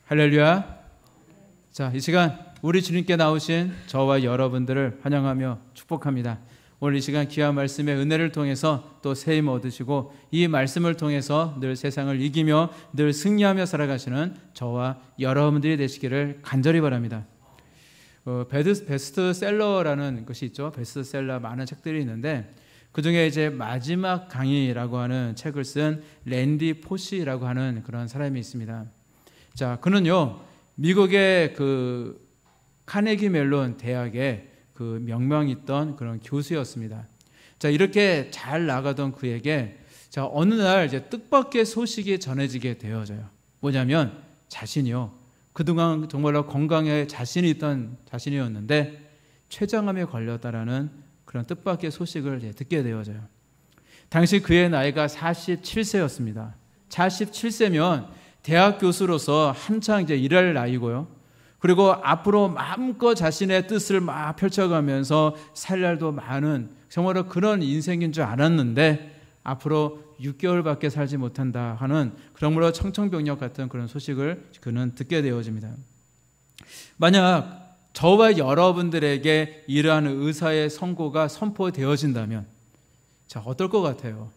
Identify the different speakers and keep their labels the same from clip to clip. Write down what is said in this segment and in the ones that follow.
Speaker 1: 할렐루야. 자, 이 시간 우리 주님께 나오신 저와 여러분들을 환영하며 축복합니다. 오늘 이 시간 귀한 말씀의 은혜를 통해서 또 새 힘 얻으시고 이 말씀을 통해서 늘 세상을 이기며 늘 승리하며 살아가시는 저와 여러분들이 되시기를 간절히 바랍니다. 베스트셀러라는 것이 있죠. 베스트셀러 많은 책들이 있는데 그 중에 이제 마지막 강의라고 하는 책을 쓴 랜디 포시라고 하는 그런 사람이 있습니다. 자, 그는요 미국의 그 카네기 멜론 대학의 그 명망 있던 그런 교수였습니다. 자, 이렇게 잘 나가던 그에게 자 어느 날 이제 뜻밖의 소식이 전해지게 되어져요. 뭐냐면 자신이요 그동안 정말로 건강에 자신이 있던 자신이었는데 췌장암에 걸렸다라는 그런 뜻밖의 소식을 이제 듣게 되어져요. 당시 그의 나이가 47세였습니다. 47세면 대학 교수로서 한창 이제 일할 나이고요. 그리고 앞으로 마음껏 자신의 뜻을 막 펼쳐가면서 살 날도 많은 정말로 그런 인생인 줄 알았는데 앞으로 6개월밖에 살지 못한다 하는 그러므로 청천벽력 같은 그런 소식을 그는 듣게 되어집니다. 만약 저와 여러분들에게 이러한 의사의 선고가 선포되어진다면 자 어떨 것 같아요?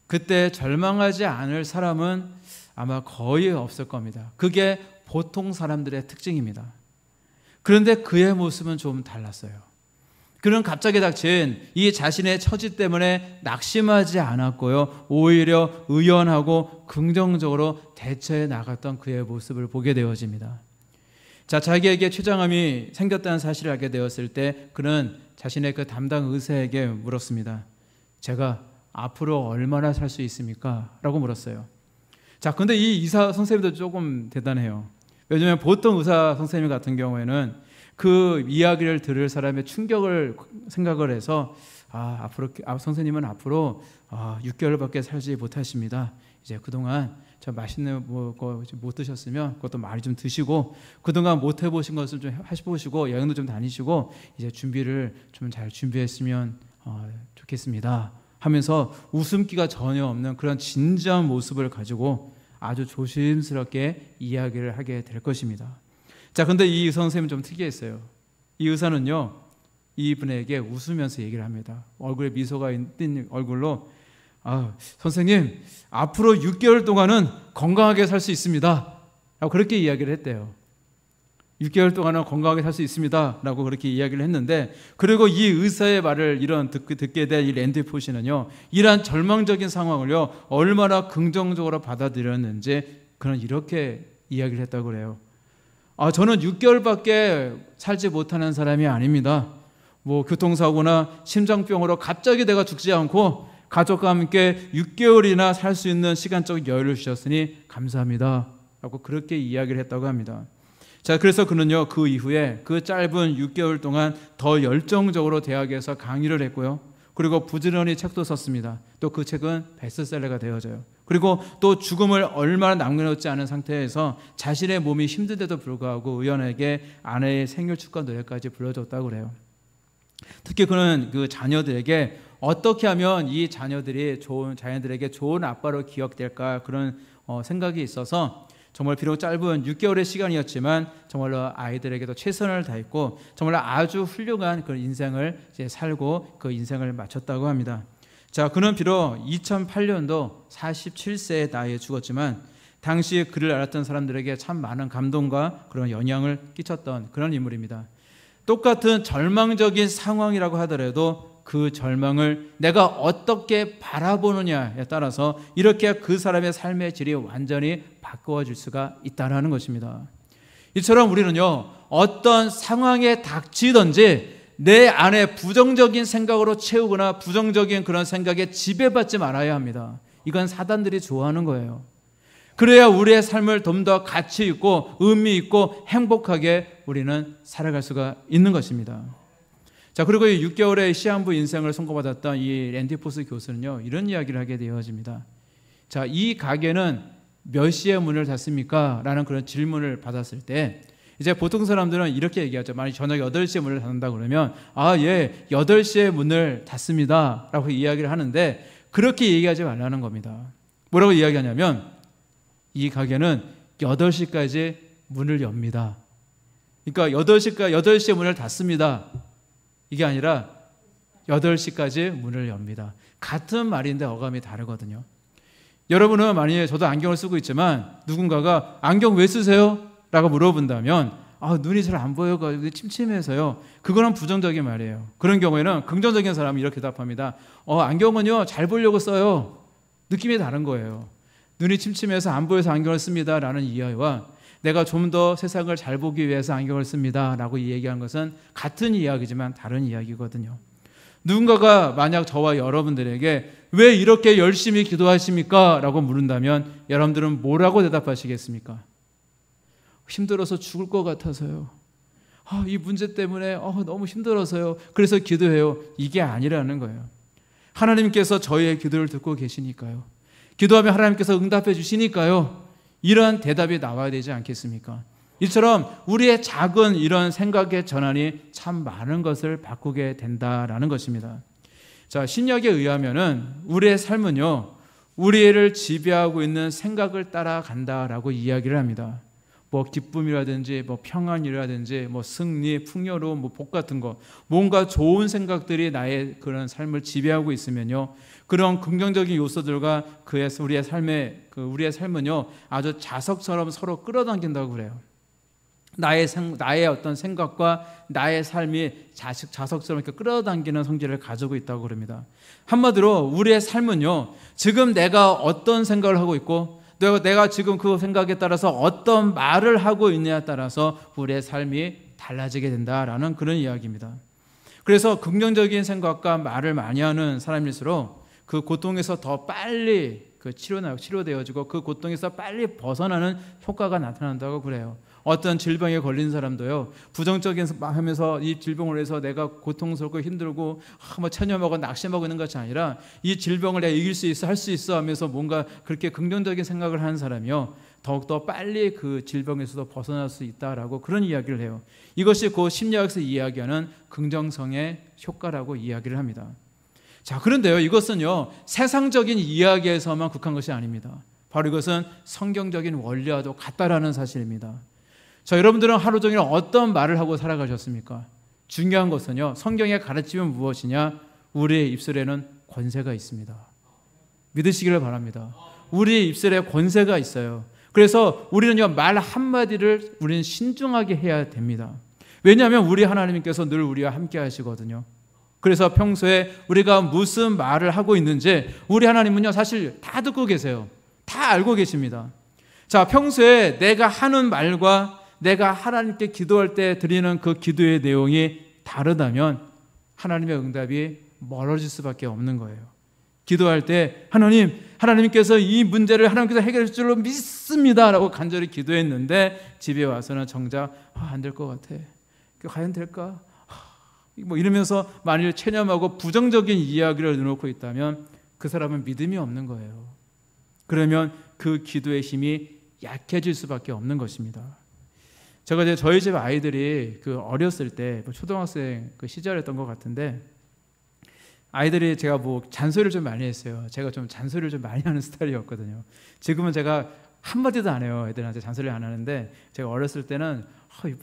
Speaker 1: 그때 절망하지 않을 사람은 아마 거의 없을 겁니다. 그게 보통 사람들의 특징입니다. 그런데 그의 모습은 좀 달랐어요. 그는 갑자기 닥친 이 자신의 처지 때문에 낙심하지 않았고요. 오히려 의연하고 긍정적으로 대처해 나갔던 그의 모습을 보게 되어집니다. 자, 자기에게 췌장암이 생겼다는 사실을 알게 되었을 때 그는 자신의 그 담당 의사에게 물었습니다. 제가 앞으로 얼마나 살 수 있습니까? 라고 물었어요. 자, 근데 이 의사 선생님도 조금 대단해요. 왜냐하면 보통 의사 선생님 같은 경우에는 그 이야기를 들을 사람의 충격을 생각을 해서 선생님은 앞으로 6개월밖에 살지 못하십니다. 이제 그동안 저 맛있는 거 못 드셨으면 그것도 많이 좀 드시고 그동안 못 해보신 것을 좀 해보시고 여행도 좀 다니시고 이제 준비를 좀 잘 준비했으면 좋겠습니다. 하면서 웃음기가 전혀 없는 그런 진지한 모습을 가지고 아주 조심스럽게 이야기를 하게 될 것입니다. 자, 근데 이 의사 선생님은 좀 특이했어요. 이 의사는요, 이분에게 웃으면서 얘기를 합니다. 얼굴에 미소가 있는 얼굴로 선생님, 앞으로 6개월 동안은 건강하게 살 수 있습니다. 라고 그렇게 이야기를 했대요. 6개월 동안은 건강하게 살 수 있습니다. 라고 그렇게 이야기를 했는데 그리고 이 의사의 말을 듣게 된 이 랜디 포시는요 이러한 절망적인 상황을요 얼마나 긍정적으로 받아들였는지 그는 이렇게 이야기를 했다고 그래요. 저는 6개월밖에 살지 못하는 사람이 아닙니다. 뭐 교통사고나 심장병으로 갑자기 내가 죽지 않고 가족과 함께 6개월이나 살 수 있는 시간적 여유를 주셨으니 감사합니다. 라고 그렇게 이야기를 했다고 합니다. 자, 그래서 그는요 그 이후에 그 짧은 6개월 동안 더 열정적으로 대학에서 강의를 했고요. 그리고 부지런히 책도 썼습니다. 또 그 책은 베스트셀러가 되어져요. 그리고 또 죽음을 얼마 남겨놓지 않은 상태에서 자신의 몸이 힘든데도 불구하고 의원에게 아내의 생일 축하 노래까지 불러줬다고 그래요. 특히 그는 그 자녀들에게 어떻게 하면 이 자녀들에게 좋은 아빠로 기억될까 그런 생각이 있어서 정말 비록 짧은 6개월의 시간이었지만 정말로 아이들에게도 최선을 다했고 정말로 아주 훌륭한 그런 인생을 이제 살고 그 인생을 마쳤다고 합니다. 자, 그는 비록 2008년도 47세의 나이에 죽었지만 당시 그를 알았던 사람들에게 참 많은 감동과 그런 영향을 끼쳤던 그런 인물입니다. 똑같은 절망적인 상황이라고 하더라도 그 절망을 내가 어떻게 바라보느냐에 따라서 이렇게 그 사람의 삶의 질이 완전히 바꿔질 수가 있다는 것입니다. 이처럼 우리는요 어떤 상황에 닥치든지 내 안에 부정적인 생각으로 채우거나 부정적인 그런 생각에 지배받지 말아야 합니다. 이건 사단들이 좋아하는 거예요. 그래야 우리의 삶을 좀 더 가치 있고 의미 있고 행복하게 우리는 살아갈 수가 있는 것입니다. 자, 그리고 이 6개월의 시한부 인생을 선고받았던 이 랜디 포시 교수는요 이런 이야기를 하게 되어집니다. 자, 이 가게는 몇 시에 문을 닫습니까? 라는 그런 질문을 받았을 때 이제 보통 사람들은 이렇게 얘기하죠. 만약 저녁 8시에 문을 닫는다 그러면 예 8시에 문을 닫습니다 라고 이야기를 하는데 그렇게 얘기하지 말라는 겁니다. 뭐라고 이야기하냐면 이 가게는 8시까지 문을 엽니다. 그러니까 8시에 문을 닫습니다. 이게 아니라 8시까지 문을 엽니다. 같은 말인데 어감이 다르거든요. 여러분은 만약에 저도 안경을 쓰고 있지만 누군가가 안경 왜 쓰세요? 라고 물어본다면 눈이 잘 안 보여가지고 침침해서요. 그거는 부정적인 말이에요. 그런 경우에는 긍정적인 사람은 이렇게 답합니다. 안경은요 잘 보려고 써요. 느낌이 다른 거예요. 눈이 침침해서 안 보여서 안경을 씁니다 라는 이야기와 내가 좀 더 세상을 잘 보기 위해서 안경을 씁니다 라고 얘기한 것은 같은 이야기지만 다른 이야기거든요. 누군가가 만약 저와 여러분들에게 왜 이렇게 열심히 기도하십니까? 라고 물은다면 여러분들은 뭐라고 대답하시겠습니까? 힘들어서 죽을 것 같아서요. 이 문제 때문에 너무 힘들어서요. 그래서 기도해요. 이게 아니라는 거예요. 하나님께서 저희의 기도를 듣고 계시니까요. 기도하면 하나님께서 응답해 주시니까요. 이런 대답이 나와야 되지 않겠습니까? 이처럼 우리의 작은 이런 생각의 전환이 참 많은 것을 바꾸게 된다라는 것입니다. 자, 신약에 의하면은 우리의 삶은요, 우리를 지배하고 있는 생각을 따라간다라고 이야기를 합니다. 뭐 기쁨이라든지 뭐 평안이라든지 뭐 승리, 풍요로움, 뭐 복 같은 거, 뭔가 좋은 생각들이 나의 그런 삶을 지배하고 있으면요, 그런 긍정적인 요소들과 우리의 삶은요 아주 자석처럼 서로 끌어당긴다고 그래요. 나의 어떤 생각과 나의 삶이 자석처럼 이렇게 끌어당기는 성질을 가지고 있다고 그럽니다. 한마디로 우리의 삶은요, 지금 내가 어떤 생각을 하고 있고 내가 지금 그 생각에 따라서 어떤 말을 하고 있느냐에 따라서 우리의 삶이 달라지게 된다라는 그런 이야기입니다. 그래서 긍정적인 생각과 말을 많이 하는 사람일수록 그 고통에서 더 빨리 치료되어지고 그 고통에서 빨리 벗어나는 효과가 나타난다고 그래요. 어떤 질병에 걸린 사람도요, 부정적인 하면서 이 질병을 해서 내가 고통스럽고 힘들고 체념하고 낙심하고 있는 것이 아니라 이 질병을 내가 이길 수 있어, 할 수 있어 하면서 뭔가 그렇게 긍정적인 생각을 하는 사람이요, 더욱더 빨리 그 질병에서도 벗어날 수 있다라고 그런 이야기를 해요. 이것이 그 심리학에서 이야기하는 긍정성의 효과라고 이야기를 합니다. 자, 그런데요, 이것은요 세상적인 이야기에서만 국한 것이 아닙니다. 바로 이것은 성경적인 원리와도 같다라는 사실입니다. 자, 여러분들은 하루 종일 어떤 말을 하고 살아가셨습니까? 중요한 것은요, 성경의 가르침은 무엇이냐? 우리의 입술에는 권세가 있습니다. 믿으시기를 바랍니다. 우리의 입술에 권세가 있어요. 그래서 우리는요, 말 한마디를 우리는 신중하게 해야 됩니다. 왜냐하면 우리 하나님께서 늘 우리와 함께 하시거든요. 그래서 평소에 우리가 무슨 말을 하고 있는지 우리 하나님은요 사실 다 듣고 계세요. 다 알고 계십니다. 자, 평소에 내가 하는 말과 내가 하나님께 기도할 때 드리는 그 기도의 내용이 다르다면 하나님의 응답이 멀어질 수밖에 없는 거예요. 기도할 때 하나님께서 이 문제를 하나님께서 해결할 줄로 믿습니다 라고 간절히 기도했는데 집에 와서는 정작 안 될 것 같아. 과연 될까? 뭐 이러면서 만일 체념하고 부정적인 이야기를 넣어놓고 있다면 그 사람은 믿음이 없는 거예요. 그러면 그 기도의 힘이 약해질 수밖에 없는 것입니다. 제가 이제 저희 집 아이들이 어렸을 때 초등학생 시절이었던 것 같은데, 아이들이 제가 잔소리를 좀 많이 했어요. 제가 좀 잔소리를 좀 많이 하는 스타일이었거든요. 지금은 제가 한마디도 안 해요. 애들한테 잔소리를 안 하는데, 제가 어렸을 때는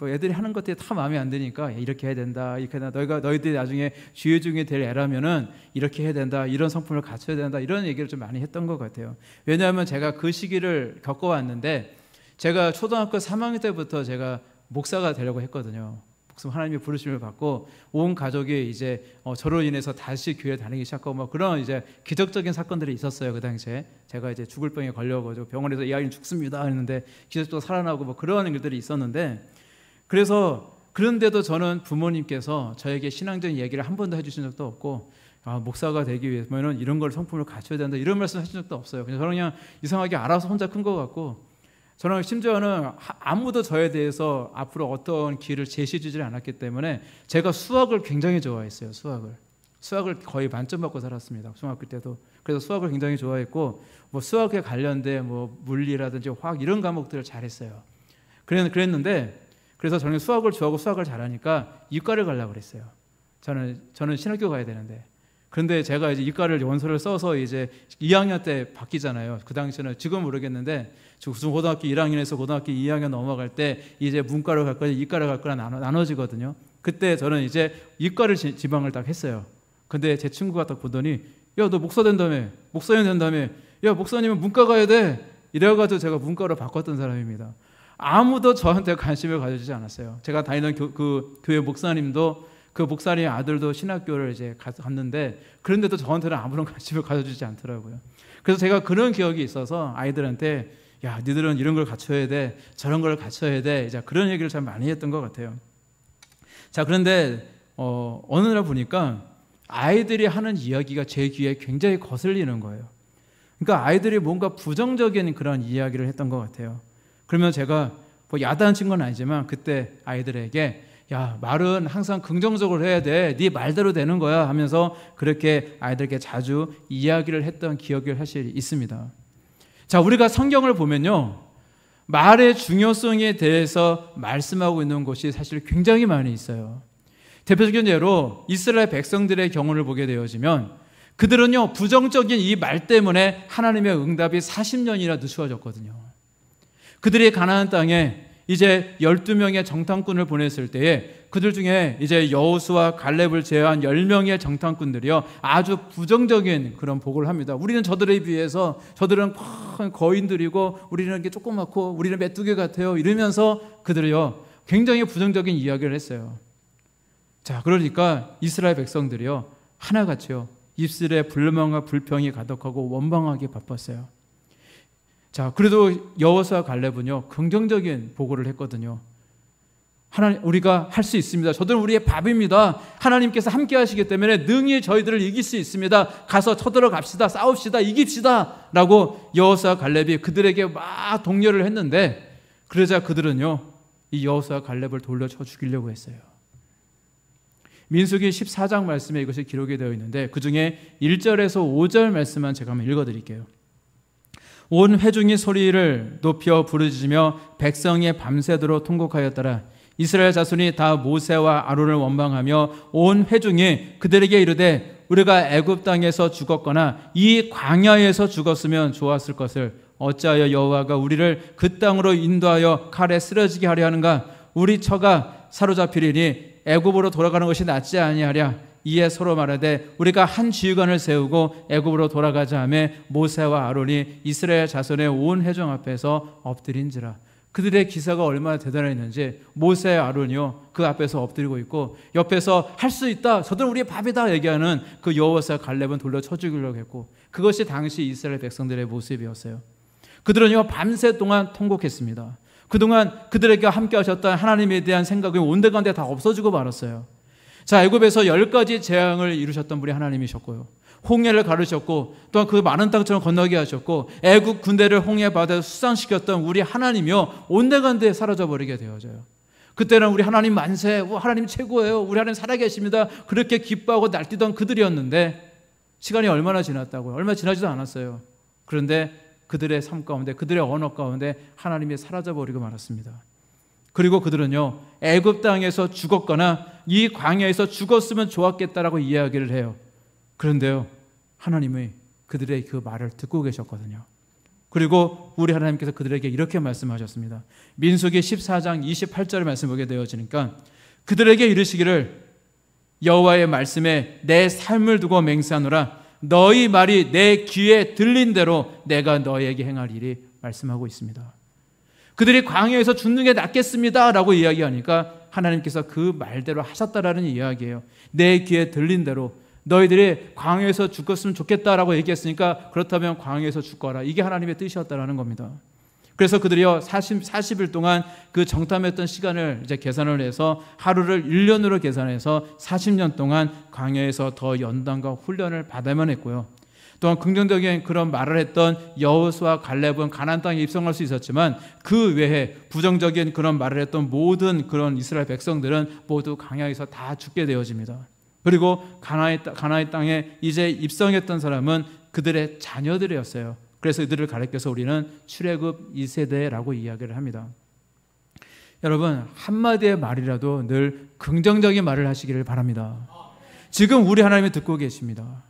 Speaker 1: 애들이 하는 것들이 다 마음에 안 드니까 이렇게 해야 된다, 이렇게 해야 된다, 너희들이 나중에 주의 중에 될 애라면은 이렇게 해야 된다, 이런 성품을 갖춰야 된다, 이런 얘기를 좀 많이 했던 것 같아요. 왜냐하면 제가 그 시기를 겪어왔는데, 제가 초등학교 3학년 때부터 제가 목사가 되려고 했거든요. 하나님의 부르심을 받고 온 가족이 이제 저로 인해서 다시 교회 다니기 시작하고 그런 이제 기적적인 사건들이 있었어요. 그 당시에 제가 이제 죽을 병에 걸려가지고 병원에서 이 아이는 죽습니다 했는데 기적적으로 살아나고 그런 일들이 있었는데, 그런데도 저는 부모님께서 저에게 신앙적인 얘기를 한 번도 해주신 적도 없고, 목사가 되기 위해서는 이런 걸 성품을 갖춰야 된다 이런 말씀 하신 적도 없어요. 저는 그냥 이상하게 알아서 혼자 큰 것 같고, 저는 심지어는 아무도 저에 대해서 앞으로 어떤 길을 제시해 주지 않았기 때문에 제가 수학을 굉장히 좋아했어요. 수학을 거의 만점 받고 살았습니다. 중학교 때도. 그래서 수학을 굉장히 좋아했고, 수학에 관련된 물리라든지 화학 이런 과목들을 잘했어요. 그랬는데, 그래서 저는 수학을 좋아하고 수학을 잘하니까 이과를 가려고 그랬어요. 저는 신학교 가야 되는데. 그런데 제가 이제 이과를 원서를 써서 이제 2학년 때 바뀌잖아요. 그 당시에는 지금 모르겠는데 무슨 고등학교 1학년에서 고등학교 2학년 넘어갈 때 이제 문과로 갈 거냐 이과로 갈 거냐 나눠지거든요. 그때 저는 이제 이과를 지방을 딱 했어요. 근데 제 친구가 딱 보더니 야, 너 목사 된다며, 목사님 된다며, 야, 목사님은 문과 가야 돼. 이래가지고 제가 문과로 바꿨던 사람입니다. 아무도 저한테 관심을 가져주지 않았어요. 제가 다니는 그 교회 목사님도 그 목사님의 아들도 신학교를 이제 갔는데 그런데도 저한테는 아무런 관심을 가져주지 않더라고요. 그래서 제가 그런 기억이 있어서 아이들한테 야, 니들은 이런 걸 갖춰야 돼, 저런 걸 갖춰야 돼, 이제 그런 얘기를 참 많이 했던 것 같아요. 자, 그런데 어느 날 보니까 아이들이 하는 이야기가 제 귀에 굉장히 거슬리는 거예요. 그러니까 아이들이 뭔가 부정적인 그런 이야기를 했던 것 같아요. 그러면 제가 뭐 야단친 건 아니지만 그때 아이들에게 야, 말은 항상 긍정적으로 해야 돼. 네 말대로 되는 거야 하면서 그렇게 아이들에게 자주 이야기를 했던 기억이 사실 있습니다. 자, 우리가 성경을 보면요, 말의 중요성에 대해서 말씀하고 있는 곳이 사실 굉장히 많이 있어요. 대표적인 예로 이스라엘 백성들의 경우를 보게 되어지면 그들은요, 부정적인 이 말 때문에 하나님의 응답이 40년이나 늦추어졌거든요. 그들이 가나안 땅에 이제 12명의 정탐꾼을 보냈을 때에 그들 중에 이제 여호수아 갈렙을 제외한 10명의 정탐꾼들이요, 아주 부정적인 그런 보고를 합니다. 우리는 저들에 비해서 저들은 큰 거인들이고 우리는 이렇게 조그맣고 우리는 메뚜기 같아요, 이러면서 그들이요 굉장히 부정적인 이야기를 했어요. 자, 그러니까 이스라엘 백성들이요 하나같이요 입술에 불만과 불평이 가득하고 원망하기 바빴어요. 자, 그래도 여호수아 갈렙은요 긍정적인 보고를 했거든요. 하나님, 우리가 할 수 있습니다. 저들은 우리의 밥입니다. 하나님께서 함께 하시기 때문에 능히 저희들을 이길 수 있습니다. 가서 쳐들어 갑시다. 싸웁시다. 이깁시다. 라고 여호수아 갈렙이 그들에게 막 독려를 했는데, 그러자 그들은요 이 여호수아 갈렙을 돌려쳐 죽이려고 했어요. 민수기 14장 말씀에 이것이 기록이 되어 있는데 그 중에 1절에서 5절 말씀만 제가 한번 읽어드릴게요. 온 회중이 소리를 높여 부르짖으며 백성이 밤새도록 통곡하였더라. 이스라엘 자손이 다 모세와 아론을 원망하며 온 회중이 그들에게 이르되 우리가 애굽 땅에서 죽었거나 이 광야에서 죽었으면 좋았을 것을 어찌하여 여호와가 우리를 그 땅으로 인도하여 칼에 쓰러지게 하려 하는가? 우리 처가 사로잡히리니 애굽으로 돌아가는 것이 낫지 아니하랴. 이에 서로 말하되 우리가 한 지휘관을 세우고 애굽으로 돌아가자 하며 모세와 아론이 이스라엘 자손의 온 회중 앞에서 엎드린지라. 그들의 기사가 얼마나 대단했는지 모세와 아론이요 그 앞에서 엎드리고 있고 옆에서 할 수 있다, 저들은 우리의 밥이다 얘기하는 그 여호수아 갈렙은 돌려쳐 죽이려고 했고, 그것이 당시 이스라엘 백성들의 모습이었어요. 그들은요 밤새 동안 통곡했습니다. 그동안 그들에게 함께 하셨던 하나님에 대한 생각이 온데간데 다 없어지고 말았어요. 자, 애굽에서 10가지 재앙을 이루셨던 분이 하나님이셨고요, 홍해를 가르셨고 또한 그 많은 땅처럼 건너게 하셨고 애굽 군대를 홍해 바다에 수상시켰던 우리 하나님이요 온데간데 사라져버리게 되어져요. 그때는 우리 하나님 만세, 하나님 최고예요, 우리 하나님 살아계십니다, 그렇게 기뻐하고 날뛰던 그들이었는데 시간이 얼마나 지났다고요? 얼마 지나지도 않았어요. 그런데 그들의 삶 가운데, 그들의 언어 가운데 하나님이 사라져버리고 말았습니다. 그리고 그들은요 애굽 땅에서 죽었거나 이 광야에서 죽었으면 좋았겠다라고 이야기를 해요. 그런데요 하나님이 그들의 그 말을 듣고 계셨거든요. 그리고 우리 하나님께서 그들에게 이렇게 말씀하셨습니다. 민수기 14장 28절의 말씀 보게 되어지니까 그들에게 이르시기를 여호와의 말씀에 내 삶을 두고 맹세하노라. 너희 말이 내 귀에 들린 대로 내가 너희에게 행하리리 말씀하고 있습니다. 그들이 광야에서 죽는 게 낫겠습니다 라고 이야기하니까 하나님께서 그 말대로 하셨다라는 이야기예요. 내 귀에 들린 대로 너희들이 광야에서 죽었으면 좋겠다라고 얘기했으니까 그렇다면 광야에서 죽거라, 이게 하나님의 뜻이었다라는 겁니다. 그래서 그들이요 40일 동안 그 정탐했던 시간을 이제 계산을 해서 하루를 1년으로 계산해서 40년 동안 광야에서 더 연단과 훈련을 받아야만 했고요. 또한 긍정적인 그런 말을 했던 여호수아 갈렙은 가나안 땅에 입성할 수 있었지만 그 외에 부정적인 그런 말을 했던 모든 그런 이스라엘 백성들은 모두 광야에서 다 죽게 되어집니다. 그리고 가나안 땅에 이제 입성했던 사람은 그들의 자녀들이었어요. 그래서 이들을 가리켜서 우리는 출애굽 2세대라고 이야기를 합니다. 여러분, 한마디의 말이라도 늘 긍정적인 말을 하시기를 바랍니다. 지금 우리 하나님이 듣고 계십니다.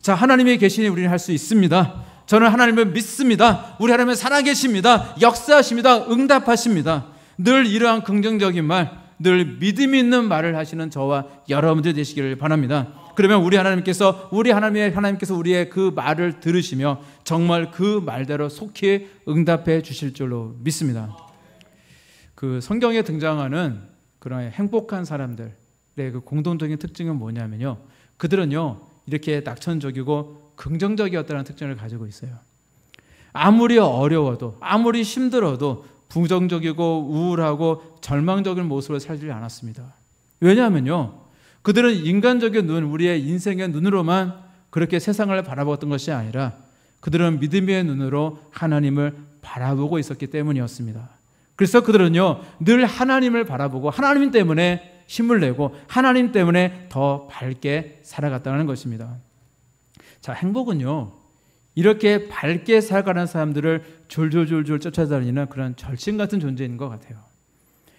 Speaker 1: 자, 하나님이 계시니 우리는 할 수 있습니다. 저는 하나님을 믿습니다. 우리 하나님은 살아계십니다. 역사하십니다. 응답하십니다. 늘 이러한 긍정적인 말, 늘 믿음 있는 말을 하시는 저와 여러분들 되시기를 바랍니다. 그러면 우리 하나님께서 우리의 그 말을 들으시며 정말 그 말대로 속히 응답해 주실 줄로 믿습니다. 그 성경에 등장하는 그런 행복한 사람들의 그 공통적인 특징은 뭐냐면요, 그들은요 이렇게 낙천적이고 긍정적이었다는 특징을 가지고 있어요. 아무리 어려워도, 아무리 힘들어도 부정적이고 우울하고 절망적인 모습으로 살지 않았습니다. 왜냐하면요, 그들은 인간적인 눈, 우리의 인생의 눈으로만 그렇게 세상을 바라봤던 것이 아니라 그들은 믿음의 눈으로 하나님을 바라보고 있었기 때문이었습니다. 그래서 그들은요 늘 하나님을 바라보고 하나님 때문에 힘을 내고 하나님 때문에 더 밝게 살아갔다는 것입니다. 자, 행복은요 이렇게 밝게 살아가는 사람들을 졸졸졸졸 쫓아다니는 그런 절친 같은 존재인 것 같아요.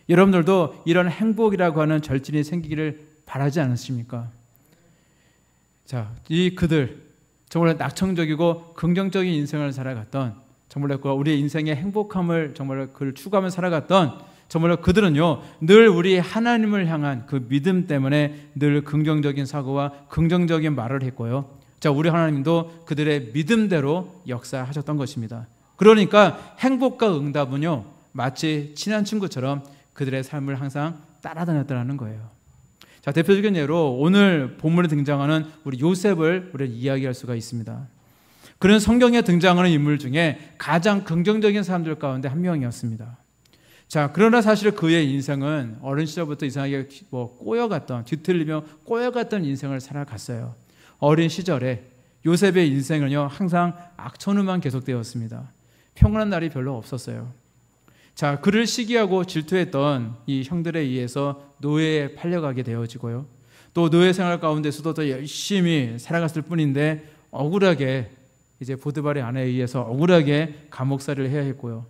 Speaker 1: 여러분들도 이런 행복이라고 하는 절친이 생기기를 바라지 않으십니까? 자, 그들 정말 낙천적이고 긍정적인 인생을 살아갔던, 정말 우리의 인생의 행복함을 정말 그를 추구하며 살아갔던 정말 그들은요 늘 우리 하나님을 향한 그 믿음 때문에 늘 긍정적인 사고와 긍정적인 말을 했고요. 자, 우리 하나님도 그들의 믿음대로 역사하셨던 것입니다. 그러니까 행복과 응답은요 마치 친한 친구처럼 그들의 삶을 항상 따라다녔다는 거예요. 자, 대표적인 예로 오늘 본문에 등장하는 우리 요셉을 우리가 이야기할 수가 있습니다. 그는 성경에 등장하는 인물 중에 가장 긍정적인 사람들 가운데 한 명이었습니다. 자, 그러나 사실 그의 인생은 어린 시절부터 이상하게 꼬여갔던, 뒤틀리며 꼬여갔던 인생을 살아갔어요. 어린 시절에 요셉의 인생은요 항상 악천후만 계속되었습니다. 평온한 날이 별로 없었어요. 자, 그를 시기하고 질투했던 이 형들에 의해서 노예에 팔려가게 되어지고요. 또 노예 생활 가운데서도 더 열심히 살아갔을 뿐인데 억울하게 이제 보드발의 아내에 의해서 억울하게 감옥살이를 해야 했고요.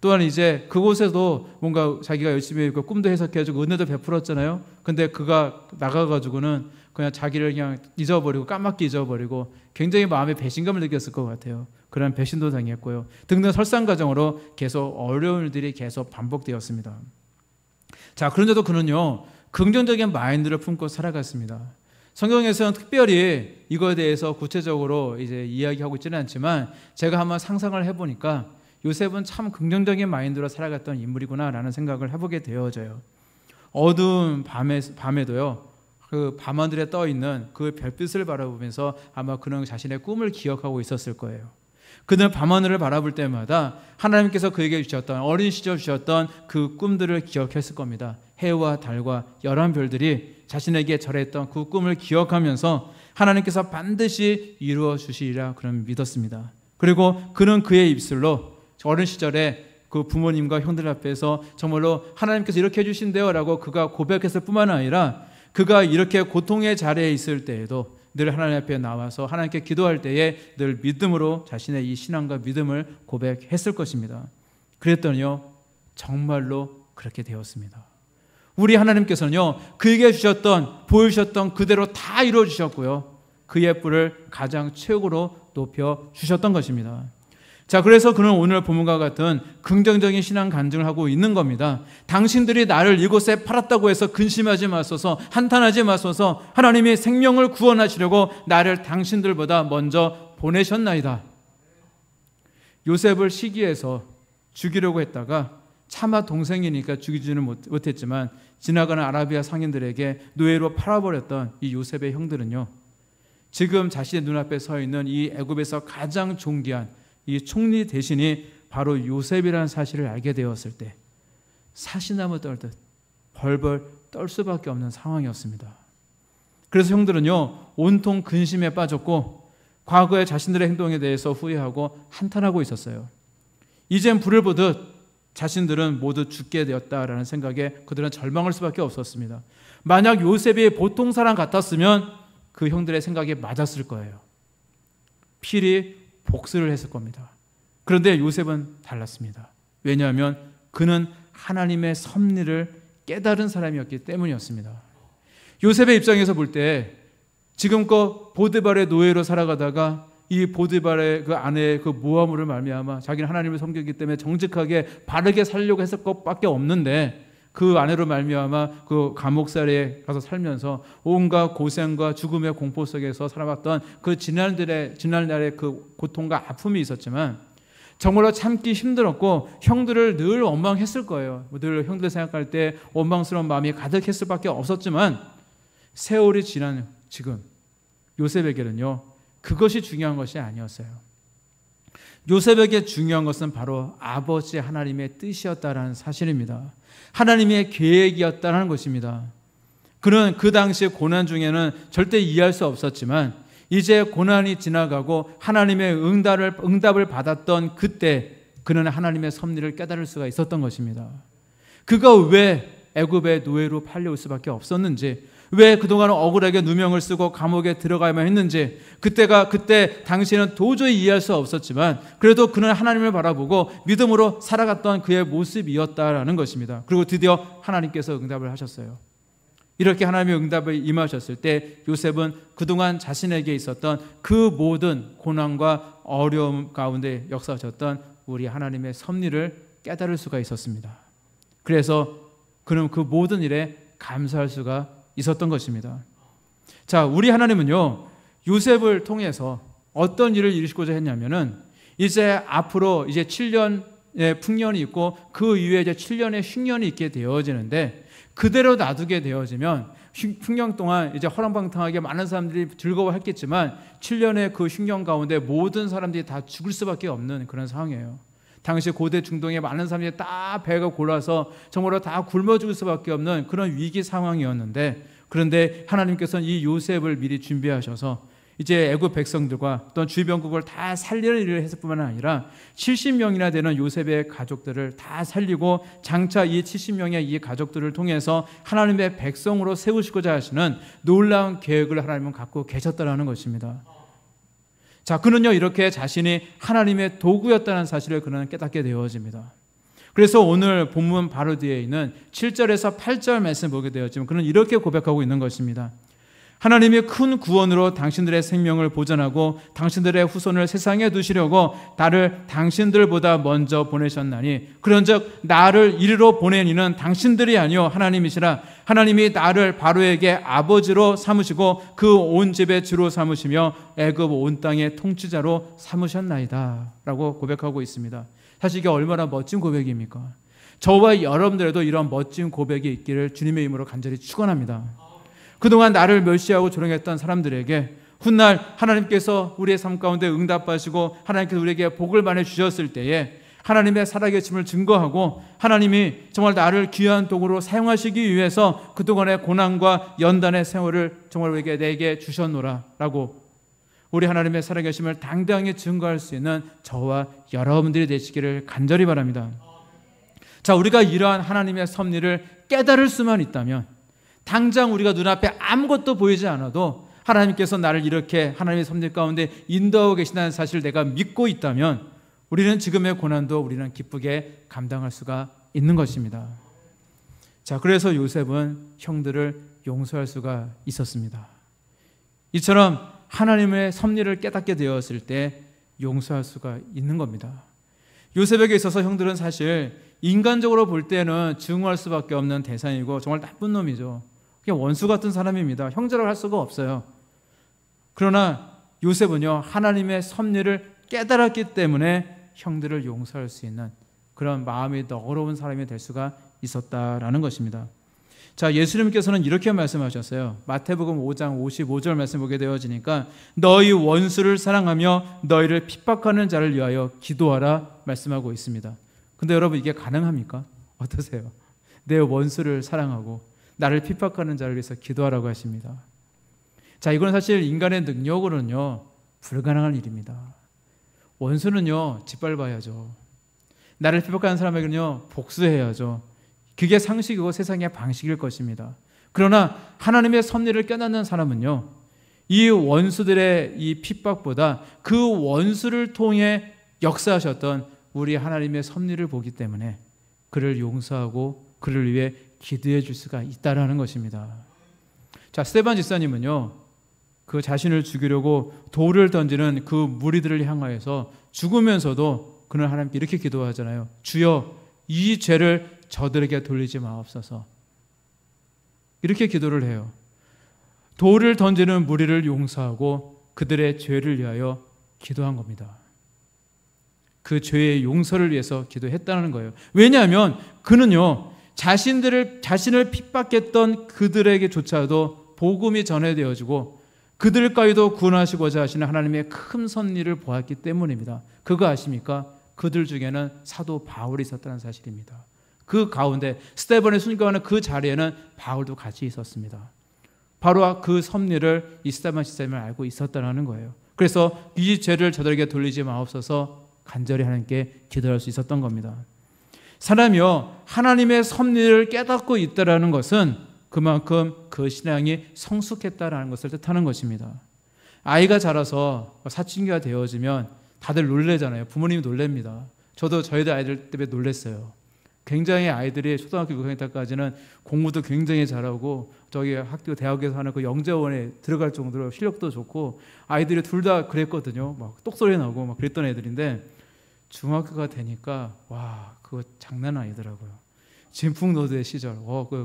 Speaker 1: 또한 이제 그곳에도 뭔가 자기가 열심히 꿈도 해석해주고 은혜도 베풀었잖아요. 근데 그가 나가가지고는 그냥 자기를 그냥 잊어버리고 까맣게 잊어버리고 굉장히 마음에 배신감을 느꼈을 것 같아요. 그런 배신도 당했고요. 등등 설상가정으로 계속 어려운 일들이 계속 반복되었습니다. 자, 그런데도 그는요 긍정적인 마인드를 품고 살아갔습니다. 성경에서는 특별히 이거에 대해서 구체적으로 이제 이야기하고 있지는 않지만 제가 한번 상상을 해보니까 요셉은 참 긍정적인 마인드로 살아갔던 인물이구나라는 생각을 해보게 되어져요. 어두운 밤에도요 그 밤하늘에 떠 있는 그 별빛을 바라보면서 아마 그는 자신의 꿈을 기억하고 있었을 거예요. 그는 밤하늘을 바라볼 때마다 하나님께서 그에게 주셨던, 어린 시절 주셨던 그 꿈들을 기억했을 겁니다. 해와 달과 열한 별들이 자신에게 절했던 그 꿈을 기억하면서 하나님께서 반드시 이루어 주시리라 그런 믿었습니다. 그리고 그는 그의 입술로 어린 시절에 그 부모님과 형들 앞에서 정말로 하나님께서 이렇게 해주신대요 라고 그가 고백했을 뿐만 아니라 그가 이렇게 고통의 자리에 있을 때에도 늘 하나님 앞에 나와서 하나님께 기도할 때에 늘 믿음으로 자신의 이 신앙과 믿음을 고백했을 것입니다. 그랬더니요 정말로 그렇게 되었습니다. 우리 하나님께서는요 그에게 주셨던, 보여주셨던 그대로 다 이루어 주셨고요 그의 뿔을 가장 최고로 높여 주셨던 것입니다. 자, 그래서 그는 오늘 본문과 같은 긍정적인 신앙 간증을 하고 있는 겁니다. 당신들이 나를 이곳에 팔았다고 해서 근심하지 마소서, 한탄하지 마소서. 하나님이 생명을 구원하시려고 나를 당신들보다 먼저 보내셨나이다. 요셉을 시기해서 죽이려고 했다가 차마 동생이니까 죽이지는 못했지만 지나가는 아라비아 상인들에게 노예로 팔아버렸던 이 요셉의 형들은요 지금 자신의 눈앞에 서 있는 이 애굽에서 가장 존귀한 이 총리 대신이 바로 요셉이라는 사실을 알게 되었을 때 사시나무 떨듯 벌벌 떨 수밖에 없는 상황이었습니다. 그래서 형들은요 온통 근심에 빠졌고 과거의 자신들의 행동에 대해서 후회하고 한탄하고 있었어요. 이젠 불을 보듯 자신들은 모두 죽게 되었다라는 생각에 그들은 절망할 수밖에 없었습니다. 만약 요셉이 보통 사람 같았으면 그 형들의 생각에 맞았을 거예요. 필히 복수를 했을 겁니다. 그런데 요셉은 달랐습니다. 왜냐하면 그는 하나님의 섭리를 깨달은 사람이었기 때문이었습니다. 요셉의 입장에서 볼 때 지금껏 보디발의 노예로 살아가다가 이 보디발의 그 아내의 그 모함으로 말미암아 자기는 하나님을 섬기기 때문에 정직하게 바르게 살려고 했을 것밖에 없는데, 그 아내로 말미암아 그 감옥살이에 가서 살면서 온갖 고생과 죽음의 공포 속에서 살아왔던 그 지난날의 그 고통과 아픔이 있었지만 정말로 참기 힘들었고 형들을 늘 원망했을 거예요. 늘 형들 생각할 때 원망스러운 마음이 가득했을 수밖에 없었지만, 세월이 지난 지금 요셉에게는요, 그것이 중요한 것이 아니었어요. 요셉에게 중요한 것은 바로 아버지 하나님의 뜻이었다라는 사실입니다. 하나님의 계획이었다는 것입니다. 그는 그 당시의 고난 중에는 절대 이해할 수 없었지만, 이제 고난이 지나가고 하나님의 응답을 받았던 그때 그는 하나님의 섭리를 깨달을 수가 있었던 것입니다. 그가 왜 애굽의 노예로 팔려올 수밖에 없었는지, 왜 그동안 억울하게 누명을 쓰고 감옥에 들어가야만 했는지, 그때 당시에는 도저히 이해할 수 없었지만 그래도 그는 하나님을 바라보고 믿음으로 살아갔던 그의 모습이었다라는 것입니다. 그리고 드디어 하나님께서 응답을 하셨어요. 이렇게 하나님의 응답을 임하셨을 때 요셉은 그동안 자신에게 있었던 그 모든 고난과 어려움 가운데 역사하셨던 우리 하나님의 섭리를 깨달을 수가 있었습니다. 그래서 그는 그 모든 일에 감사할 수가 있었던 것입니다. 자, 우리 하나님은요, 요셉을 통해서 어떤 일을 이루시고자 했냐면은, 이제 앞으로 이제 7년의 풍년이 있고 그 이후에 이제 7년의 흉년이 있게 되어지는데, 그대로 놔두게 되어지면 흉년 동안 이제 허랑방탕하게 많은 사람들이 즐거워했겠지만 7년의 그 흉년 가운데 모든 사람들이 다 죽을 수밖에 없는 그런 상황이에요. 당시 고대 중동에 많은 사람들이 다 배가 골라서 정말로 다 굶어 죽을 수밖에 없는 그런 위기 상황이었는데, 그런데 하나님께서는 이 요셉을 미리 준비하셔서 이제 애굽 백성들과 또 주변국을 다 살리는 일을 했을 뿐만 아니라 70명이나 되는 요셉의 가족들을 다 살리고 장차 이 70명의 이 가족들을 통해서 하나님의 백성으로 세우시고자 하시는 놀라운 계획을 하나님은 갖고 계셨다는 것입니다. 자, 그는요, 이렇게 자신이 하나님의 도구였다는 사실을 그는 깨닫게 되어집니다. 그래서 오늘 본문 바로 뒤에 있는 7절에서 8절 말씀 보게 되었지만 그는 이렇게 고백하고 있는 것입니다. 하나님이 큰 구원으로 당신들의 생명을 보전하고 당신들의 후손을 세상에 두시려고 나를 당신들보다 먼저 보내셨나니, 그런즉 나를 이리로 보낸 이는 당신들이 아니요 하나님이시라. 하나님이 나를 바로에게 아버지로 삼으시고 그 온 집의 주로 삼으시며 애굽 온 땅의 통치자로 삼으셨나이다 라고 고백하고 있습니다. 사실 이게 얼마나 멋진 고백입니까? 저와 여러분들에도 이런 멋진 고백이 있기를 주님의 이름으로 간절히 축원합니다. 그동안 나를 멸시하고 조롱했던 사람들에게 훗날 하나님께서 우리의 삶 가운데 응답하시고 하나님께서 우리에게 복을 많이 주셨을 때에 하나님의 살아계심을 증거하고 하나님이 정말 나를 귀한 도구로 사용하시기 위해서 그동안의 고난과 연단의 세월을 정말 내게 주셨노라 라고 우리 하나님의 살아계심을 당당히 증거할 수 있는 저와 여러분들이 되시기를 간절히 바랍니다. 자, 우리가 이러한 하나님의 섭리를 깨달을 수만 있다면, 당장 우리가 눈앞에 아무것도 보이지 않아도 하나님께서 나를 이렇게 하나님의 섭리 가운데 인도하고 계신다는 사실을 내가 믿고 있다면 우리는 지금의 고난도 우리는 기쁘게 감당할 수가 있는 것입니다. 자, 그래서 요셉은 형들을 용서할 수가 있었습니다. 이처럼 하나님의 섭리를 깨닫게 되었을 때 용서할 수가 있는 겁니다. 요셉에게 있어서 형들은 사실 인간적으로 볼 때는 증오할 수밖에 없는 대상이고 정말 나쁜 놈이죠. 그냥 원수 같은 사람입니다. 형제라고 할 수가 없어요. 그러나 요셉은요, 하나님의 섭리를 깨달았기 때문에 형들을 용서할 수 있는 그런 마음이 너그러운 사람이 될 수가 있었다라는 것입니다. 자, 예수님께서는 이렇게 말씀하셨어요. 마태복음 5장 55절 말씀 보게 되어지니까 너희 원수를 사랑하며 너희를 핍박하는 자를 위하여 기도하라 말씀하고 있습니다. 근데 여러분, 이게 가능합니까? 어떠세요? 내 원수를 사랑하고 나를 핍박하는 자를 위해서 기도하라고 하십니다. 자, 이건 사실 인간의 능력으로는요 불가능한 일입니다. 원수는요 짓밟아야죠. 나를 핍박하는 사람에게는요 복수해야죠. 그게 상식이고 세상의 방식일 것입니다. 그러나 하나님의 섭리를 깨닫는 사람은요, 이 원수들의 이 핍박보다 그 원수를 통해 역사하셨던 우리 하나님의 섭리를 보기 때문에 그를 용서하고 그를 위해 기도해 줄 수가 있다라는 것입니다. 자, 스테반 집사님은요, 그 자신을 죽이려고 돌을 던지는 그 무리들을 향하여서 죽으면서도 그는 하나님께 이렇게 기도하잖아요. 주여, 이 죄를 저들에게 돌리지 마옵소서. 이렇게 기도를 해요. 돌을 던지는 무리를 용서하고 그들의 죄를 위하여 기도한 겁니다. 그 죄의 용서를 위해서 기도했다는 거예요. 왜냐하면 그는요, 자신을 핍박했던 그들에게조차도 복음이 전해되어지고 그들까지도 구원하시고자 하시는 하나님의 큰 섭리를 보았기 때문입니다. 그거 아십니까? 그들 중에는 사도 바울이 있었다는 사실입니다. 그 가운데 스데반의 순교하는 그 자리에는 바울도 같이 있었습니다. 바로 그 섭리를 이 스데반 집사님을 알고 있었다는 거예요. 그래서 이 죄를 저들에게 돌리지 마옵소서 간절히 하나님께 기도할 수 있었던 겁니다. 사람이요, 하나님의 섭리를 깨닫고 있다는 것은 그만큼 그 신앙이 성숙했다는 것을 뜻하는 것입니다. 아이가 자라서 사춘기가 되어지면 다들 놀래잖아요. 부모님이 놀랍니다. 저도 저희들 아이들 때문에 놀랐어요. 굉장히 아이들이 초등학교 6학년 때까지는 공부도 굉장히 잘하고 저기 학교 대학에서 하는 그 영재원에 들어갈 정도로 실력도 좋고 아이들이 둘 다 그랬거든요. 막 똑소리 나고 막 그랬던 애들인데 중학교가 되니까 와, 그거 장난 아니더라고요. 진풍노도의 시절,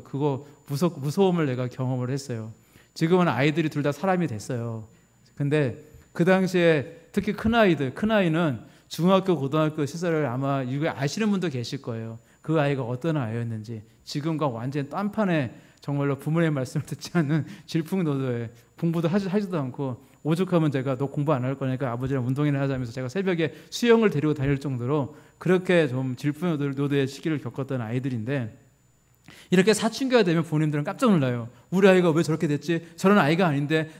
Speaker 1: 그거 무서움을 내가 경험을 했어요. 지금은 아이들이 둘 다 사람이 됐어요. 근데 그 당시에 특히 큰 아이는 중학교, 고등학교 시절을 아마 이거 아시는 분도 계실 거예요. 그 아이가 어떤 아이였는지. 지금과 완전 딴판에 정말로 부모의 말씀을 듣지 않는 질풍노도에 공부도 하지도 않고 오죽하면 제가 너 공부 안 할 거니까 아버지랑 운동이나 하자면서 제가 새벽에 수영을 데리고 다닐 정도로 그렇게 좀 질풍노도의 시기를 겪었던 아이들인데 이렇게 사춘기가 되면 부모님들은 깜짝 놀라요. 우리 아이가 왜 저렇게 됐지? 저런 아이가 아닌데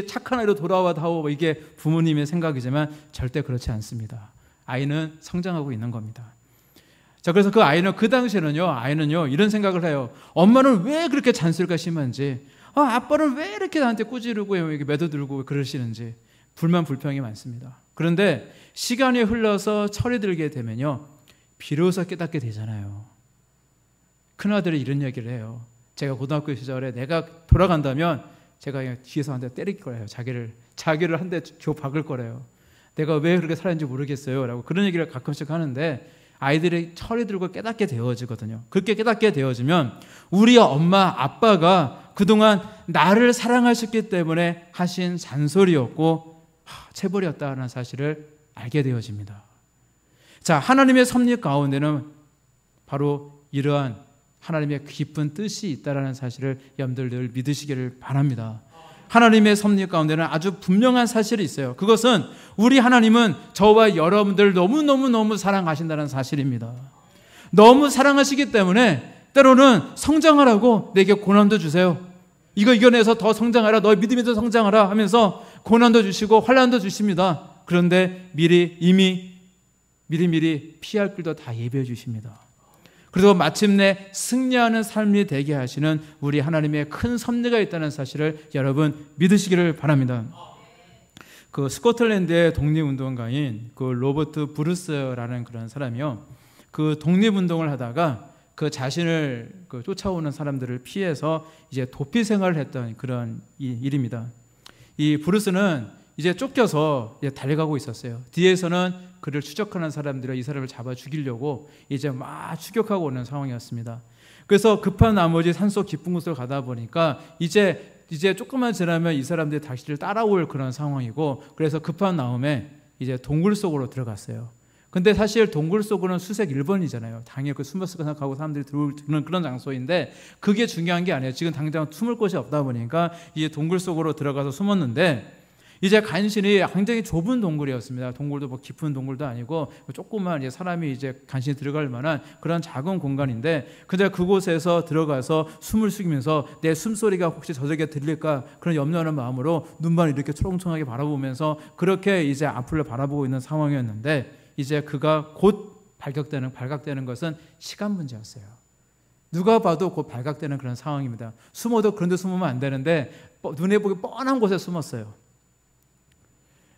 Speaker 1: 착한 아이로 돌아와다오. 이게 부모님의 생각이지만 절대 그렇지 않습니다. 아이는 성장하고 있는 겁니다. 자, 그래서 그 아이는 그 당시에는요 이런 생각을 해요. 엄마는 왜 그렇게 잔소리가 심한지, 아빠는 왜 이렇게 나한테 꾸지르고 이렇게 매도들고 그러시는지 불만불평이 많습니다. 그런데 시간이 흘러서 철이 들게 되면요 비로소 깨닫게 되잖아요. 큰아들이 이런 얘기를 해요. 제가 고등학교 시절에 내가 돌아간다면 제가 그냥 뒤에서 한 대 때릴 거예요. 자기를 한 대 줘 박을 거래요. 내가 왜 그렇게 살았는지 모르겠어요 라고 그런 얘기를 가끔씩 하는데 아이들이 철이 들고 깨닫게 되어지거든요. 그렇게 깨닫게 되어지면 우리 엄마 아빠가 그동안 나를 사랑하셨기 때문에 하신 잔소리였고 체벌이었다는 사실을 알게 되어집니다. 자, 하나님의 섭리 가운데는 바로 이러한 하나님의 깊은 뜻이 있다는 사실을 여러분들 늘 믿으시기를 바랍니다. 하나님의 섭리 가운데는 아주 분명한 사실이 있어요. 그것은 우리 하나님은 저와 여러분들 너무너무 사랑하신다는 사실입니다. 너무 사랑하시기 때문에 때로는 성장하라고 내게 고난도 주세요. 이거 이겨내서 더 성장하라, 너의 믿음이 더 성장하라 하면서 고난도 주시고 환난도 주십니다. 그런데 미리 피할 길도 다 예비해 주십니다. 그리고 마침내 승리하는 삶이 되게 하시는 우리 하나님의 큰 섭리가 있다는 사실을 여러분 믿으시기를 바랍니다. 그 스코틀랜드의 독립운동가인 그 로버트 브루스라는 그런 사람이요, 그 독립운동을 하다가 그 자신을 쫓아오는 사람들을 피해서 이제 도피 생활을 했던 그런 일입니다. 이 브루스는 이제 쫓겨서 이제 달려가고 있었어요. 뒤에서는 그를 추적하는 사람들이 이 사람을 잡아 죽이려고 이제 막 추격하고 오는 상황이었습니다. 그래서 급한 나머지 산속 깊은 곳으로 가다 보니까 이제 조금만 지나면 이 사람들이 다시를 따라올 그런 상황이고, 그래서 급한 마음에 이제 동굴 속으로 들어갔어요. 근데 사실 동굴 속은 수색 1번이잖아요. 당연히 그 숨었을 거 생각하고 사람들이 들어오는 그런 장소인데 그게 중요한 게 아니에요. 지금 당장 숨을 곳이 없다 보니까 이제 동굴 속으로 들어가서 숨었는데 이제 간신히 굉장히 좁은 동굴이었습니다. 동굴도 뭐 깊은 동굴도 아니고 조그만 이제 사람이 이제 간신히 들어갈 만한 그런 작은 공간인데, 근데 그곳에서 들어가서 숨을 쉬면서 내 숨소리가 혹시 저에게 들릴까 그런 염려하는 마음으로 눈만 이렇게 초롱초롱하게 바라보면서 그렇게 이제 앞을 바라보고 있는 상황이었는데, 이제 그가 곧 발각되는 것은 시간 문제였어요. 누가 봐도 곧 발각되는 그런 상황입니다. 숨어도 그런 데 숨으면 안 되는데 눈에 보기 뻔한 곳에 숨었어요.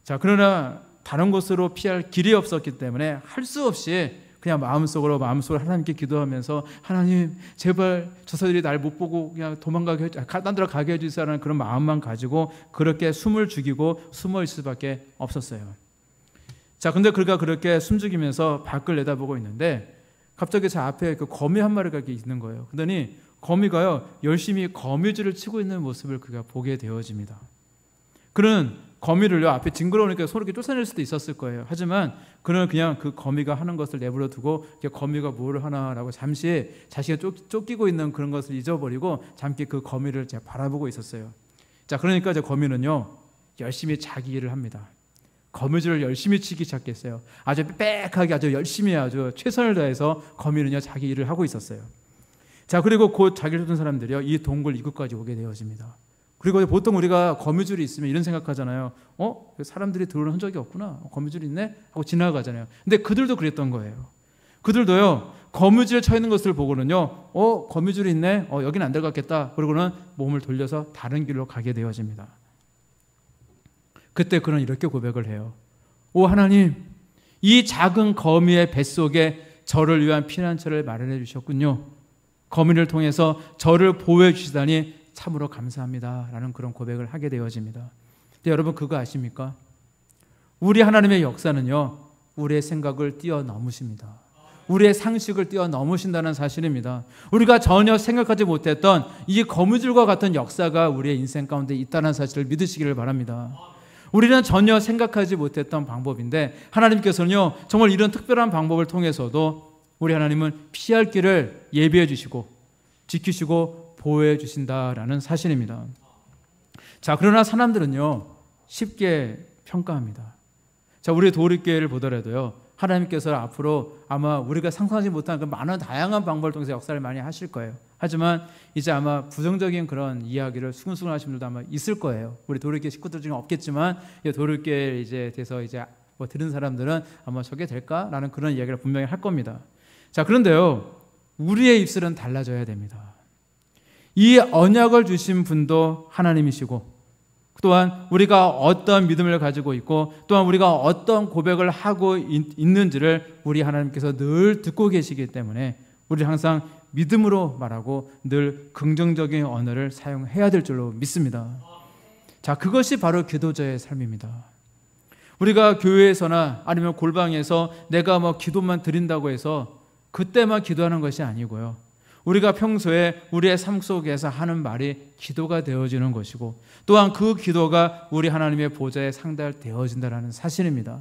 Speaker 1: 자, 그러나 다른 곳으로 피할 길이 없었기 때문에 할 수 없이 그냥 마음속으로 하나님께 기도하면서 하나님 제발 저 사람들이 날 못 보고 그냥 도망가게 딴 데로 가게 해주세요라는 그런 마음만 가지고 그렇게 숨을 죽이고 숨어 있을 수밖에 없었어요. 자, 근데 그가 그렇게 숨죽이면서 밖을 내다보고 있는데 갑자기 제 앞에 그 거미 한 마리가 이렇게 있는 거예요. 그러더니 거미가요 열심히 거미줄을 치고 있는 모습을 그가 보게 되어집니다. 그는 거미를요 앞에 징그러우니까 손을 이렇게 쫓아낼 수도 있었을 거예요. 하지만 그는 그냥 그 거미가 하는 것을 내버려 두고 거미가 뭘 하나라고 잠시 자신이 쫓기고 있는 그런 것을 잊어버리고 잠시 그 거미를 제가 바라보고 있었어요. 자, 그러니까 이제 거미는요 열심히 자기 일을 합니다. 거미줄을 열심히 치기 시작했어요. 아주 빽하게 아주 열심히 아주 최선을 다해서 거미는요 자기 일을 하고 있었어요. 자, 그리고 곧 자기를 쫓던 사람들이요 이 동굴 입구까지 오게 되어집니다. 그리고 보통 우리가 거미줄이 있으면 이런 생각하잖아요. 사람들이 들어오는 흔적이 없구나. 거미줄이 있네? 하고 지나가잖아요. 근데 그들도 그랬던 거예요. 그들도요 거미줄에 쳐 있는 것을 보고는요 거미줄이 있네? 여긴 안 들어갔겠다. 그러고는 몸을 돌려서 다른 길로 가게 되어집니다. 그때 그는 이렇게 고백을 해요. 오 하나님, 이 작은 거미의 뱃속에 저를 위한 피난처를 마련해 주셨군요. 거미를 통해서 저를 보호해 주시다니 참으로 감사합니다 라는 그런 고백을 하게 되어집니다. 근데 여러분 그거 아십니까? 우리 하나님의 역사는요 우리의 생각을 뛰어넘으십니다. 우리의 상식을 뛰어넘으신다는 사실입니다. 우리가 전혀 생각하지 못했던 이 거미줄과 같은 역사가 우리의 인생 가운데 있다는 사실을 믿으시기를 바랍니다. 우리는 전혀 생각하지 못했던 방법인데 하나님께서는요 정말 이런 특별한 방법을 통해서도 우리 하나님은 피할 길을 예비해 주시고 지키시고 보호해 주신다라는 사실입니다. 자, 그러나 사람들은요 쉽게 평가합니다. 자, 우리 도립교회를 보더라도요 하나님께서 앞으로 아마 우리가 상상하지 못한 그 많은 다양한 방법을 통해서 역사를 많이 하실 거예요. 하지만 이제 아마 부정적인 그런 이야기를 수근수근 하시는 분들도 아마 있을 거예요. 우리 도립교회 식구들 중에 없겠지만 도립교회에 이제 돼서 이제 뭐 들은 사람들은 아마 저게 될까라는 그런 이야기를 분명히 할 겁니다. 자, 그런데요 우리의 입술은 달라져야 됩니다. 이 언약을 주신 분도 하나님이시고 또한 우리가 어떤 믿음을 가지고 있고 또한 우리가 어떤 고백을 하고 있는지를 우리 하나님께서 늘 듣고 계시기 때문에 우리 항상 믿음으로 말하고 늘 긍정적인 언어를 사용해야 될 줄로 믿습니다. 자, 그것이 바로 기도자의 삶입니다. 우리가 교회에서나 아니면 골방에서 내가 뭐 기도만 드린다고 해서 그때만 기도하는 것이 아니고요. 우리가 평소에 우리의 삶 속에서 하는 말이 기도가 되어지는 것이고 또한 그 기도가 우리 하나님의 보좌에 상달되어진다는 사실입니다.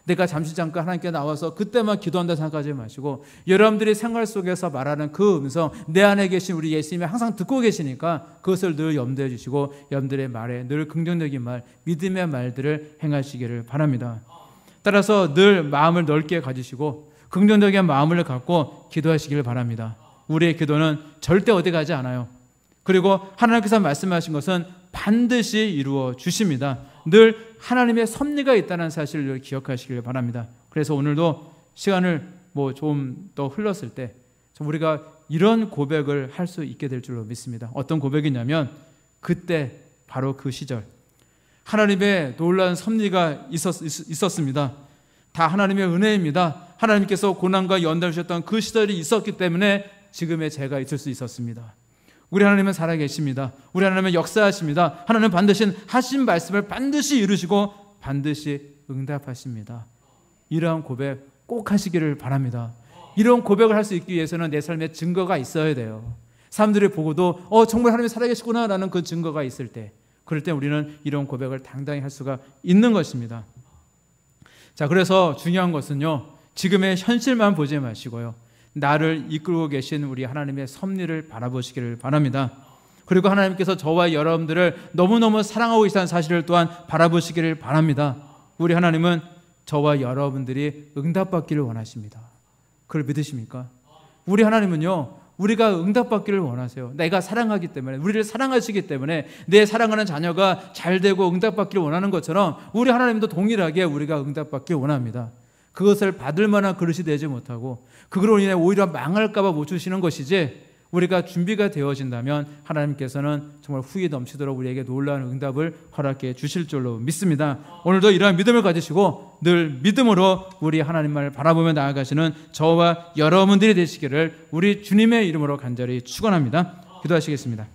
Speaker 1: 내가 잠깐 하나님께 나와서 그때만 기도한다 생각하지 마시고 여러분들이 생활 속에서 말하는 그 음성 내 안에 계신 우리 예수님이 항상 듣고 계시니까 그것을 늘 염두해 주시고 여러분들의 말에 늘 긍정적인 말, 믿음의 말들을 행하시기를 바랍니다. 따라서 늘 마음을 넓게 가지시고 긍정적인 마음을 갖고 기도하시기를 바랍니다. 우리의 기도는 절대 어디 가지 않아요. 그리고 하나님께서 말씀하신 것은 반드시 이루어 주십니다. 늘 하나님의 섭리가 있다는 사실을 기억하시길 바랍니다. 그래서 오늘도 시간을 좀 더 흘렀을 때 우리가 이런 고백을 할 수 있게 될 줄로 믿습니다. 어떤 고백이냐면 그때 바로 그 시절 하나님의 놀라운 섭리가 있었습니다. 다 하나님의 은혜입니다. 하나님께서 고난과 연단을 주셨던 그 시절이 있었기 때문에 지금의 제가 있을 수 있었습니다. 우리 하나님은 살아계십니다. 우리 하나님은 역사하십니다. 하나님은 반드시 하신 말씀을 반드시 이루시고 반드시 응답하십니다. 이러한 고백 꼭 하시기를 바랍니다. 이런 고백을 할 수 있기 위해서는 내 삶에 증거가 있어야 돼요. 사람들이 보고도 정말 하나님이 살아계시구나 라는 그 증거가 있을 때 그럴 때 우리는 이런 고백을 당당히 할 수가 있는 것입니다. 자, 그래서 중요한 것은요 지금의 현실만 보지 마시고요 나를 이끌고 계신 우리 하나님의 섭리를 바라보시기를 바랍니다. 그리고 하나님께서 저와 여러분들을 너무너무 사랑하고 계시다는 사실을 또한 바라보시기를 바랍니다. 우리 하나님은 저와 여러분들이 응답받기를 원하십니다. 그걸 믿으십니까? 우리 하나님은요 우리가 응답받기를 원하세요. 내가 사랑하기 때문에 우리를 사랑하시기 때문에 내 사랑하는 자녀가 잘되고 응답받기를 원하는 것처럼 우리 하나님도 동일하게 우리가 응답받기를 원합니다. 그것을 받을 만한 그릇이 되지 못하고 그걸로 인해 오히려 망할까 봐 못 주시는 것이지 우리가 준비가 되어진다면 하나님께서는 정말 후에 넘치도록 우리에게 놀라운 응답을 허락해 주실 줄로 믿습니다. 오늘도 이러한 믿음을 가지시고 늘 믿음으로 우리 하나님을 바라보며 나아가시는 저와 여러분들이 되시기를 우리 주님의 이름으로 간절히 축원합니다. 기도하시겠습니다.